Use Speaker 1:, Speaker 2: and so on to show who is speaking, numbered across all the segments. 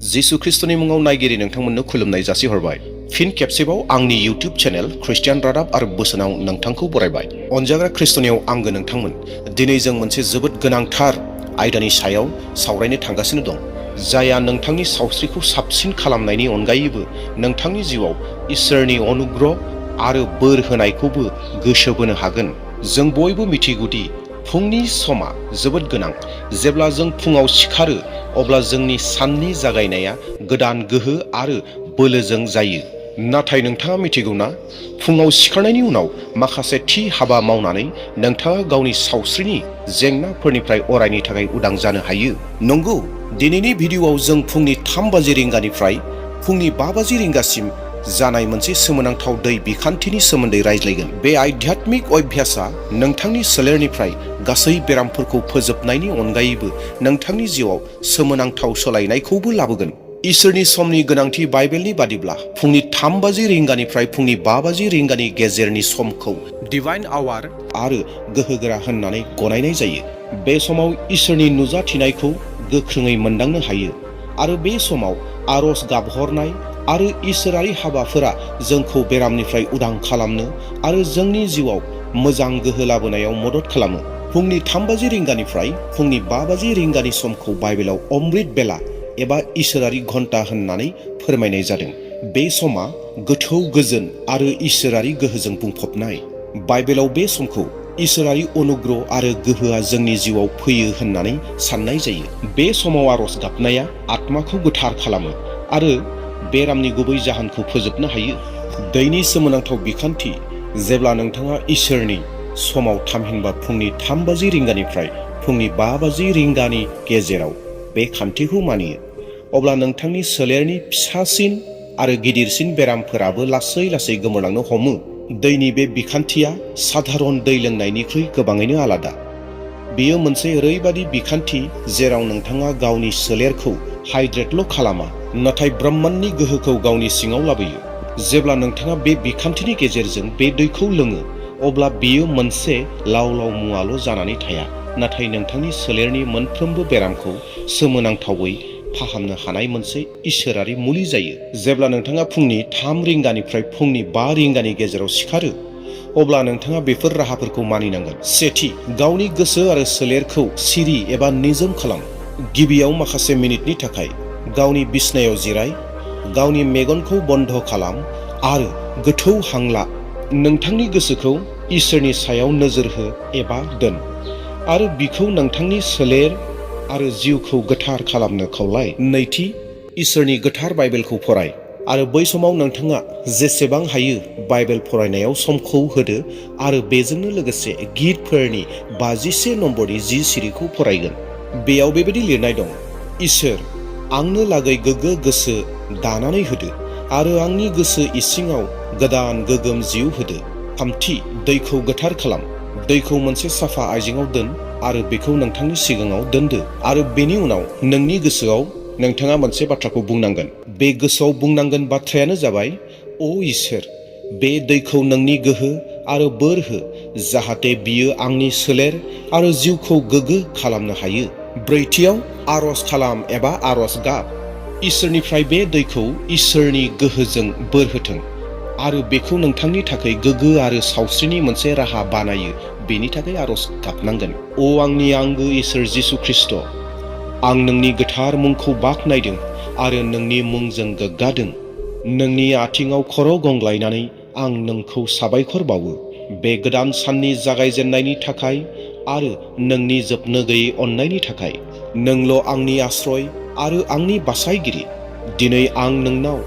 Speaker 1: जिसु ख्रिस्टनि मुङाव नायगिरि नोंथांमोननो खुलुमनाय जासिहरबाय। फिन खेबसेबाव आंनि इउटिउब चेनेल ख्रिस्टियान रादाब आरो बोसोनाव नोंथांखौ बरायबाय। अनजाग्रा ख्रिस्टनियाव आंगो नोंथांमोन, दिनै जों मोनसे जोबोद गोनांथार आयदानि सायाव सावरायनो थांगासिनो दं, जायहा नोंथांनि सावस्रिखौ साबसिन खालामनायनि अनगायैबो नोंथांनि जिउआव इसोरनि अनुग्रह आरो बोर होनायखौबो गोसो बोनो हागोन। जों बयबो मिथिगौदि फुंनि समा जोबोद गोनां। जेब्ला जों फुङाव सिखारो अब्ला जोंनि साननि जागायनाया गोदान गोहो आरो बोलोजों जायो। नाथाय नोंथाङा मिथिगौना, फुङाव सिखारनायनि उनाव माखासे थि हाबा मावनानै नोंथाङा गावनि सावस्रिनि जेंनाफोरनिफ्राय अरायनि थाखाय उदां जानो हायो। नंगौ, दिनैनि भिडिअआव जों फुंनि 3 बाजि रिंगानिफ्राय फुंनि 5 बाजि रिंगासिम जानाय मोनसे सोमोनांथाव दै बिखान्थिनि सोमोन्दै रायज्लायगोन। बे आध्यात्मिक अभ्यासआ नोंथांनि सोलेरनिफ्राय गासै बेरामफोरखौ फोजोबनायनि अनगायैबो नोंथांनि जिउआव सोमोनांथाव सोलायनायखौबो लाबोगोन। इसोरनि समनि गोनांथि बाइबेलनि बादिब्ला फुंनि 3 बाजि रिंगानिफ्राय फुंनि 5 बाजि रिंगानि गेजेरनि समखौ डिभाइन आवार आरो गोहोगोरा होननानै गनायनाय जायो। बे समाव इसोरनि नुजाथिनायखौ गोख्रोङै मोनदांनो हायो आरो बे समाव आरज गाबहरनाय आरो इसोरारि हाबाफोरा जोंखौ बेरामनिफ्राय उदां खालामनो आरो जोंनि जिउआव मोजां गोहो लाबोनायाव मदद खालामो। फुंनि 3 बाजि रिंगानिफ्राय फुंनि 5 बाजि रिंगानि समखौ बाइबेलाव अमृत बेला एबा इसोरारि घन्टा होननानै फोरमायनाय जादों। बे समा गोथौ गोजोन आरो इसोरारि गोहोजों बुंफबनाय। बाइबेलाव बे समखौ इसोरारि अनुग्रह आरो गोहोआ जोंनि जिउआव फैयो होननानै साननाय जायो। बे समाव आरज गाबनाया आत्माखौ गोथार खालामो आरो बेरामनि गुबै जाहोनखौ फोजोबनो हायो। दैनि सोमोनांथाव बिखान्थि। जेब्ला नोंथाङा इसोरनि समाव थामहिनबा फुंनि 3 बाजि रिंगानिफ्राय फुंनि 5 बाजि रिंगानि गेजेराव बे खान्थिखौ मानियो, अब्ला नोंथांनि सोलेरनि फिसासिन आरो गिदिरसिन बेरामफोराबो लासै लासै गोमोरलांनो हमो। दैनि बे बिखान्थिया साधारन दै लोंनायनिख्रुइ गोबाङैनो आलादा। बेयो मोनसे ओरैबादि बिखान्थि जेराव नोंथाङा गावनि सोलेरखौ हाइड्रेटल' खालामा, नाथाय ब्रह्मान्डनि गोहोखौ गावनि सिङाव लाबोयो। जेब्ला नोंथाङा बे बिखान्थिनि गेजेरजों बे दैखौ लोङो, अब्ला बेयो मोनसे लाव लाव मुवाल' जानानै थाया, नाथाय नोंथांनि सोलेरनि मोनफ्रोमबो बेरामखौ सोमोनांथावै फाहामनो हानाय मोनसे इसोरारि मुलि जायो। जेब्ला नोंथाङा फुंनि 3 रिंगानिफ्राय फुंनि 5 रिंगानि गेजेराव सिखारो, अब्ला नोंथाङा बेफोर राहाफोरखौ मानिनांगोन। सेथि, गावनि गोसो आरो सोलेरखौ सिरि एबा निजोम खालाम। गिबियाव माखासे मिनिटनि थाखाय गावनि बिसनायाव जिराय, गावनि मेगनखौ बन्द खालाम आरो गोथौ हां ला। नोंथांनि गोसोखौ इसोरनि सायाव नोजोर हो एबा दोन आरो बिखौ नोंथांनि सोलेर आरो जिउखौ गोथार खालामनो खावलाय। नैथि, इसोरनि गोथार बाइबेलखौ फराय आरो बै समाव नोंथाङा जेसेबां हायो बाइबेल फरायनायाव समखौ होदो आरो बेजोंनो लोगोसे गितफोरनि 51 नम्बरनि 10 सिरिखौ फरायगोन। बेयाव बेबायदि लिरनाय दं: इसोर, आंनो लागै गोग्गो गोसो दानानै होदो आरो आंनि गोसो इसिङाव गोदान गोगोम जिउ होदो। थामथि, दैखौ गोथार खालाम। दैखौ मोनसे साफा आइजेंआव दोन आरो बेखौ नोंथांनि सिगाङाव दोनदो आरो बेनि उनाव नोंनि गोसोआव नोंथाङा मोनसे बाथ्राखौ बुंनांगोन। बे गोसोआव बुंनांगोन बाथ्रायानो जाबाय, ओ इसोर, बे दैखौ नोंनि गोहो आरो बोर हो, जाहाथे बियो आंनि सोलेर आरो जिउखौ गोग्गो खालामनो हायो। ब्रैथियाव, आरज खालाम एबा आरज गाब। इसोरनिफ्राय बे दैखौ इसोरनि गोहोजों बोर होथों आरो बेखौ नोंथांनि थाखाय गोग्गो आरो सावस्रिनि मोनसे राहा बानायो, बेनि थाखाय आरज गाबनांगोन। ओ आंनि आंगो इसोर जिसु ख्रिस्ट, आं नोंनि गोथार मुंखौ बाख्नायदों आरो नोंनि मुंजों गोग्गादों। नोंनि आथिङाव खर' गंग्लायनानै आं नोंखौ साबायखर बावो, बे गोदान साननि जागायजेननायनि थाखाय आरो नोंनि जोबनो गैयै अननायनि थाखाय। नोंल' आंनि आश्रय आरो आंनि बासायगिरि। दिनै आं नोंनाव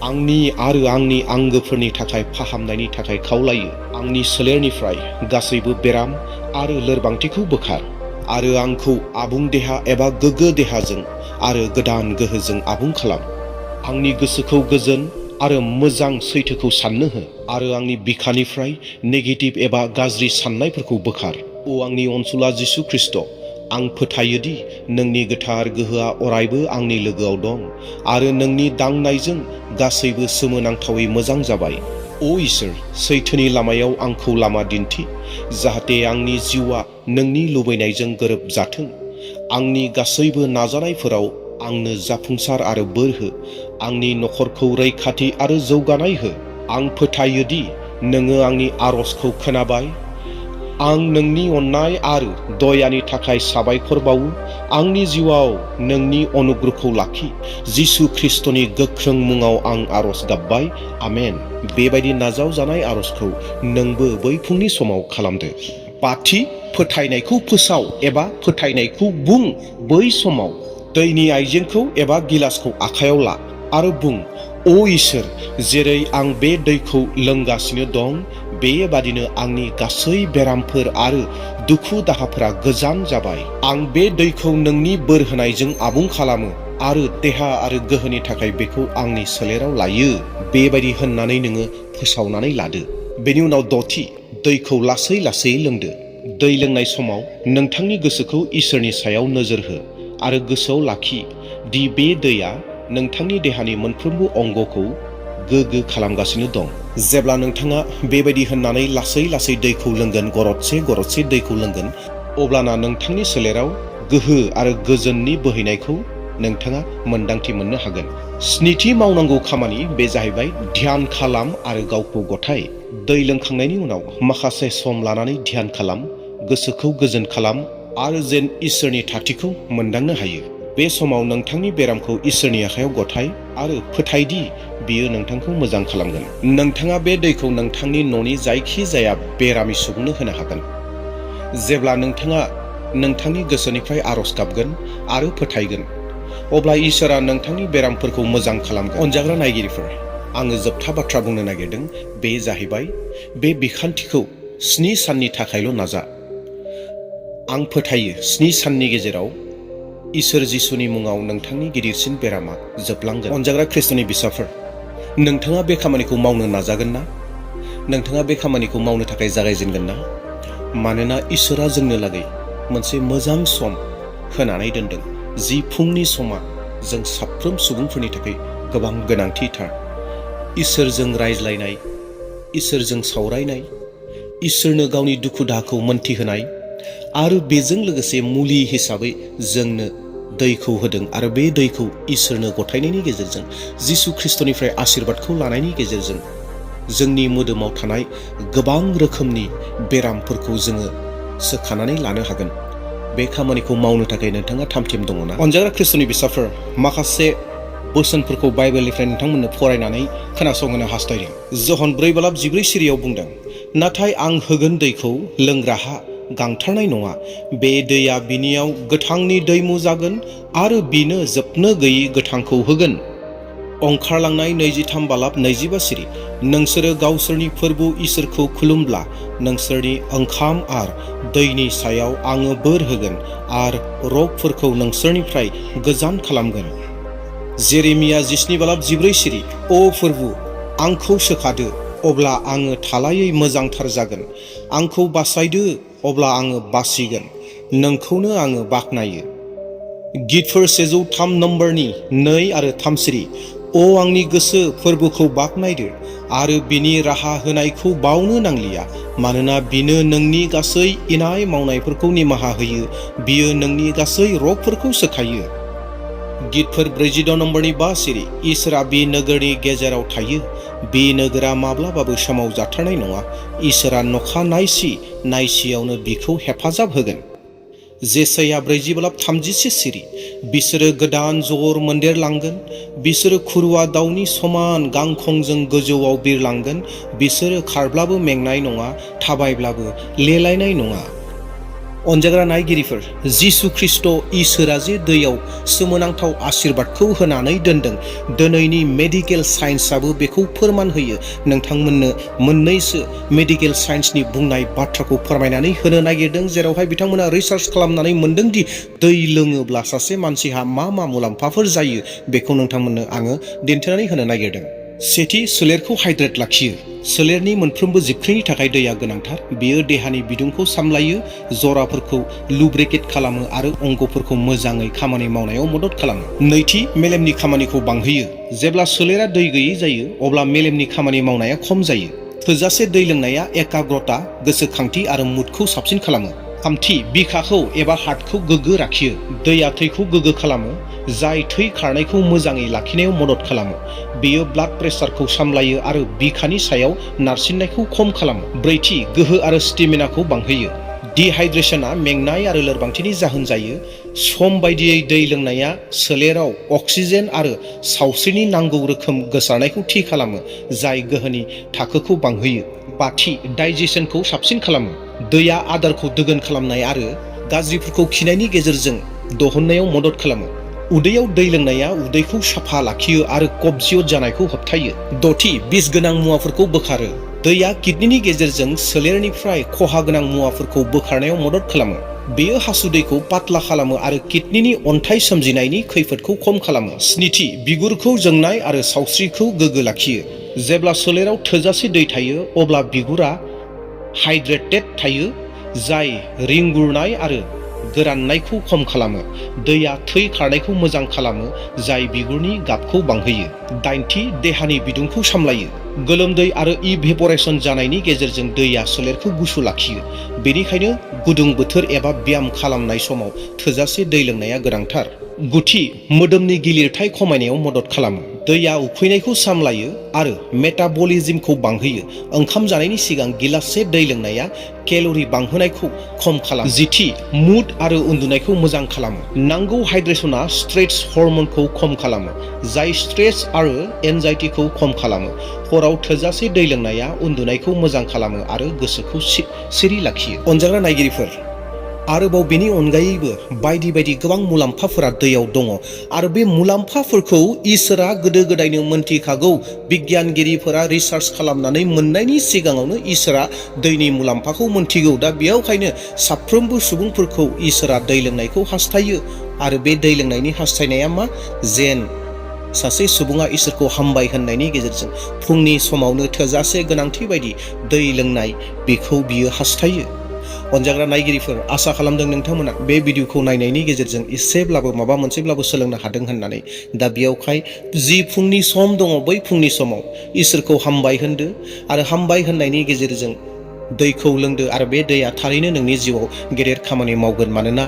Speaker 1: आंनि आरो आंनि आंगोफोरनि थाखाय फाहामनायनि थाखाय खावलायो। आंनि सोलेरनिफ्राय गासैबो बेराम आरो लोरबांथिखौ बोखार आरो आंखौ आबुं देहा एबा गोग्गो देहाजों आरो गोदान गोहोजों आबुं खालाम। आंनि गोसोखौ गोजोन आरो मोजां सैथोखौ साननो हो आरो आंनि बिखानिफ्राय नेगेटिभ एबा गाज्रि साननायफोरखौ बोखार। ओ आंनि अनसुला जिसु ख्रिस्ट, आं फोथायोदि नोंनि गोथार गोहोआ अरायबो आंनि लोगोआव दं आरो नोंनि दांनायजों गासैबो सोमोनांथावै मोजां जाबाय। ओ इसोर, सैथोनि लामायाव आंखौ लामा दिन्थि, जाहाथे आंनि जिउआ नोंनि लुबैनायजों गोरोबजाथों। आंनि गासैबो नाजानायफोराव आंनो जाफुंसार आरो बोर हो। आंनि नखरखौ रैखाथि आरो जौगानाय हो। आं फोथायो दि नोङो आंनि आरजखौ खोनाबाय। आं नोंनि अननाय आरो दयानि थाखाय साबायखर बावो। आंनि जिउआव नोंनि अनुग्रहखौ लाखि। जिसु ख्रिस्टनि गोख्रों मुङाव आं आरज गाबबाय। आमेन। बेबायदि नाजावजानाय आरजखौ नोंबो बै फुंनि समाव खालामदो। बाथि, फोथायनायखौ फोसाव एबा फोथायनायखौ बुं। बै समाव दैनि आइजेंखौ एबा गिलासखौ आखायाव ला आरो बुं, "अ इसोर, जेरै आं बे दैखौ लोंगासिनो दं, बेबादिनो आंनि गासै बेरामफोर आरो दुखु दाहाफोरा गोजान जाबाय। आं बे दैखौ नोंनि बोर होनायजों आबुं खालामो आरो देहा आरो गोहोनि थाखाय बेखौ आंनि सोलेराव लायो।" बेबायदि होननानै नोङो फोसावनानै लादो। बेनि उनाव दथि, दैखौ लासै लासै लोंदो। दै लोंनाय समाव नोंथांनि गोसोखौ इसोरनि सायाव नोजोर हो आरो गोसोआव लाखि दि बे दैया नोंथांनि देहानि मोनफ्रोमबो अंगखौ गोग्गो खालामगासिनो दं। जेब्ला नोंथाङा बेबायदि होननानै लासै लासै दैखौ लोंगोन, गरदसे गरदसे दैखौ लोंगोन, अब्लाना नोंथांनि सोलेराव गोहो आरो गोजोननि बोहैनायखौ नोंथाङा मोन्दांथि मोननो हागोन। स्निथि मावनांगौ खामानि, बे जाहैबाय ध्यान खालाम आरो गावखौ गथाय। दै लोंखांनायनि उनाव माखासे सम लानानै ध्यान खालाम, गोसोखौ गोजोन खालाम आरो जेन इसोरनि थाथिखौ मोनदांनो हायो। बे समाव नोंथांनि बेरामखौ इसोरनि आखायाव गथाय आरो फोथायदि बियो नोंथांखौ मोजां खालामगोन। नोंथाङा बे दैखौ नोंथांनि न'नि जायखि जाया बेरामि सुबुंनो होनो हागोन। जेब्ला नोंथाङा नोंथांनि गोसोनिफ्राय आरज गाबगोन आरो फोथायगोन, अब्ला इसोरा नोंथांनि बेरामफोरखौ मोजां खालामगोन। अनजाग्रा नायगिरिफोर, आङो जोबथा बाथ्रा बुंनो नागिरदों। बे जाहैबाय, बे बिखान्थिखौ 7 साननि थाखायल' नाजा। आं फोथायो 7 साननि गेजेराव इसोर जिसुनि मुङाव नोंथांनि गिदिरसिन बेरामा जोबलांगोन। अनजाग्रा ख्रिस्ट'नि बिसाफोर, नोंथाङा बे खामानिखौ मावनो नाजागोन ना? नोंथाङा बे खामानिखौ मावनो थाखाय जागायजेनगोन ना? मानोना इसोरा जोंनो लागै मोनसे मोजां सम होनानै दोनदों। जि फुंनि समा जों साफ्रोम सुबुंफोरनि थाखाय गोबां गोनांथिथार। इसोरजों रायज्लायनाय, इसोरजों सावरायनाय, इसोरनो गावनि दुखु दाहाखौ मोनथिहोनाय आरो बेजों लोगोसे मुलि हिसाबै जोंनो दैखौ होदों आरो बे दैखौ इसोरनो गथायनायनि गेजेरजों, जिसु ख्रिस्टनिफ्राय आशीर्बादखौ लानायनि गेजेरजों जोंनि मोदोमाव थानाय गोबां रोखोमनि बेरामफोरखौ जोङो सोखानानै लानो हागोन। बे खामानिखौ मावनो थाखाय नोंथाङा थामथिम दङ ना? अनजाग्रा ख्रिस्ट'नि बिसाफोर, माखासे बोसोनफोरखौ बाइबेलनिफ्राय नोंथांमोननो फरायनानै खोनासंहोनो हास्थायदों। जहन 4:14 बुंदों, "नाथाय आं होगोन दैखौ लोंग्राहा गांथारनाय नङा। बे दैया बिनियाव गोथांनि दैमु जागोन आरो बिनो जोबनो गैयै गोथांखौ होगोन।" ओंखारलांनाय 23:25, "नोंसोरो गावसोरनि फोरबो इसोरखौ खुलुमब्ला नोंसोरनि ओंखाम आरो दैनि सायाव आङो बोर होगोन आरो रगफोरखौ नोंसोरनिफ्राय गोजान खालामगोन।" जेरेमिया 17:14, "अ फोरबो, आंखौ सोखादो, अब्ला आङो थालायै मोजांथार जागोन। आंखौ बासायदो, अब्ला आङो बासिगोन। नोंखौनो आङो बाख्नायो।" गितफोर 103 नम्बरनि 2 आरो 3, "अ आंनि गोसो, फोरबोखौ बाख्नायदो आरो बिनि राहा होनायखौ बावनो नांलिया, मानोना बिनो नोंनि गासै इनाय मावनायफोरखौ निमाहा होयो, बियो नोंनि गासै रगफोरखौ सोखायो।" गितफोर 46 नम्बरनि 5, "इसोरा बे नोगोरनि गेजेराव थायो, बे नोगोरा माब्लाबाबो सोमावजाथारनाय नङा। इसोरा नखा नायसियावनो बिखौ हेफाजाब होगोन।" जेसाया 40:31, "बिसोरो गोदान जर मोनदेरलांगोन, बिसोरो खुरुवा दाउनि समान गांखंजों गोजौआव बिरलांगोन, बिसोरो खारब्लाबो मेंनाय नङा, थाबायब्लाबो लेलायनाय नङा।" अनजाग्रा नायगिरिफोर, जिसु ख्रिस्ट' इसोरा जे दैयाव सोमोनांथाव आशीर्बादखौ होनानै दोनदों, दिनैनि मेडिकेल साइन्सआबो बेखौ फोरमान होयो। नोंथांमोननो मोननैसो मेडिकेल साइन्सनि बुंनाय बाथ्राखौ फोरमायनानै होनो नागिरदों, जेरावहाय बिथांमोना रिसार्च खालामनानै मोनदों दि दै लोङोब्ला सासे मानसिहा मा मा मुलाम्फाफोर जायो। बेखौ नोंथांमोननो आङो दिन्थिनानै होनो नागिरदों। सेथि, सोलेरखौ हाइड्रेट लाखियो। सोलेरनि मोनफ्रोमबो जिबख्रिनि थाखाय दैया गोनांथार। बेयो देहानि बिदुंखौ सामलायो, जराफोरखौ लुब्रिकेट खालामो आरो अंगफोरखौ मोजाङै खामानि मावनायाव मदद खालामो। नैथि, मेलेमनि खामानिखौ बांहोयो। जेब्ला सोलेरा दै गैयै जायो, अब्ला मेलेमनि खामानि मावनाया खम जायो। थोजासे दै लोंनाया एकाग्रता, गोसोखांथि आरो मुडखौ साबसिन खालामो थामथि, बिखाखौ एबा हार्टखौ गोग्गो लाखियो। दैया थैखौ गोग्गो खालामो, जाय थै खारनायखौ मोजाङै लाखिनायाव मदद खालामो। बेयो ब्लाड प्रेसारखौ सामलायो आरो बिखानि सायाव नारसिननायखौ खम खालामो। ब्रैथि, गोहो आरो स्टेमिनाखौ बांहोयो। डिहाइड्रेशनआ मेंनाय आरो लोरबांथिनि जाहोन जायो। सम बायदियै दै लोंनाया सोलेराव अक्सिजेन आरो सावस्रिनि नांगौ रोखोम गोसारनायखौ थि खालामो, जाय गोहोनि थाखोखौ बांहोयो। बाथि, डाइजेशनखौ साबसिन खालामो। दैया आदारखौ दोगोन खालामनाय आरो गाज्रिफोरखौ खिनायनि गेजेरजों दिहुननायाव मदद खालामो। उदैयाव दै लोंनाया उदैखौ साफा लाखियो आरो कब्जियत जानायखौ होबथायो। दथि, बिस गोनां मुवाफोरखौ बोखारो। दैया किडनिनि गेजेरजों सोलेरनिफ्राय खहा गोनां मुवाफोरखौ बोखारनायाव मदद खालामो। बेयो हासुदैखौ पातला खालामो आरो किडनिनि अन्थाइ सोमजिनायनि खैफोदखौ खम खालामो। स्निथि, बिगुरखौ जोंनाय आरो सावस्रिखौ गोग्गो लाखियो। जेब्ला सोलेराव थोजासे दै थायो अब्ला बिगुरा हाइड्रेटेड थायो, जाय रिंगुरनाय आरो गोराननायखौ खम खालामो। दैया थै खारनायखौ मोजां खालामो, जाय बिगुरनि गाबखौ बांहोयो। दाइनथि, देहानि बिदुंखौ सामलायो। गोलोमदै आरो इभेपरेशन जानायनि गेजेरजों दैया सोलेरखौ गुसु लाखियो। बेनिखायनो गुदुं बोथोर एबा ब्याम खालामनाय समाव थोजासे दै लोंनाया गोनांथार। गुथि, मोदोमनि गिलिरथाय खमायनायाव मदद खालामो। दैया उखैनायखौ सामलायो आरो मेटाबलिज्मखौ बांहोयो। ओंखाम जानायनि सिगां गिलाससे दै लोंनाया केल'रि बांहोनायखौ खम खालामो। जिथि, मुड आरो उन्दुनायखौ मोजां खालामो। नांगौ हाइड्रेशनआ स्ट्रेस हर्मोनखौ खम खालामो, जाय स्ट्रेस आरो एनजाइटिखौ खम खालामो। हराव थोजासे दै लोंनाया उन्दुनायखौ मोजां खालामो आरो गोसोखौ सिरि लाखियो। अनजाग्रा नायगिरिफोर, आरोबाव बेनि अनगायैबो बायदि बायदि गोबां मुलाम्फाफोरा दैयाव दङ आरो बे मुलाम्फाफोरखौ इसोरा गोदो गोदायनो मोनथिखागौ। बिगियानगिरिफोरा रिसार्च खालामनानै मोननायनि सिगाङावनो इसोरा दैनि मुलाम्फाखौ मोनथिगौ। दा बेयावखायनो साफ्रोमबो सुबुंफोरखौ इसोरा दै लोंनायखौ हास्थायो आरो बे दै लोंनायनि हास्थायनाया मा? जेन सासे सुबुङा इसोरखौ हामबाय होननायनि गेजेरजों फुंनि समावनो थोजासे गोनांथि बायदि दै लोंनाय, बेखौ बियो हास्थायो। अनजाग्रा नायगिरिफोर, आसा खालामदों नोंथांमोना बे भिडिअखौ नायनायनि गेजेरजों एसेब्लाबो माबा मोनसेब्लाबो सोलोंनो हादों होननानै। दा बेयावहाय जि फुंनि सम दङ, बै फुंनि समाव इसोरखौ हामबाय होनदो आरो हामबाय होननायनि गेजेरजों दैखौ लोंदो आरो बे दैया थारैनो नोंनि जिउआव गेदेर खामानि मावगोन। मानोना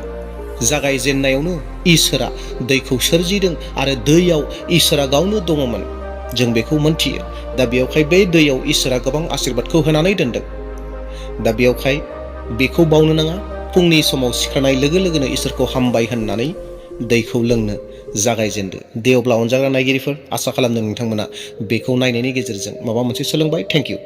Speaker 1: जागायजेननायावनो इसोरा दैखौ सोरजिदों आरो दैयाव इसोरा गावनो दङमोन, जों बेखौ मोनथियो। दा बेयावहाय बे दैयाव इसोरा गोबां आशीर्बादखौ होनानै दोनदों। दा बेयावहाय बेखौ बावनो नाङा, फुंनि समाव सिखारनाय लोगो लोगोनो इसोरखौ हामबाय होननानै दैखौ लोंनो जागायजेनदो। दे अब्ला अनजाग्रा नायगिरिफोर, आसा खालामदों नोंथांमोना बेखौ नायनायनि गेजेरजों माबा मोनसे सोलोंबाय। Thank you.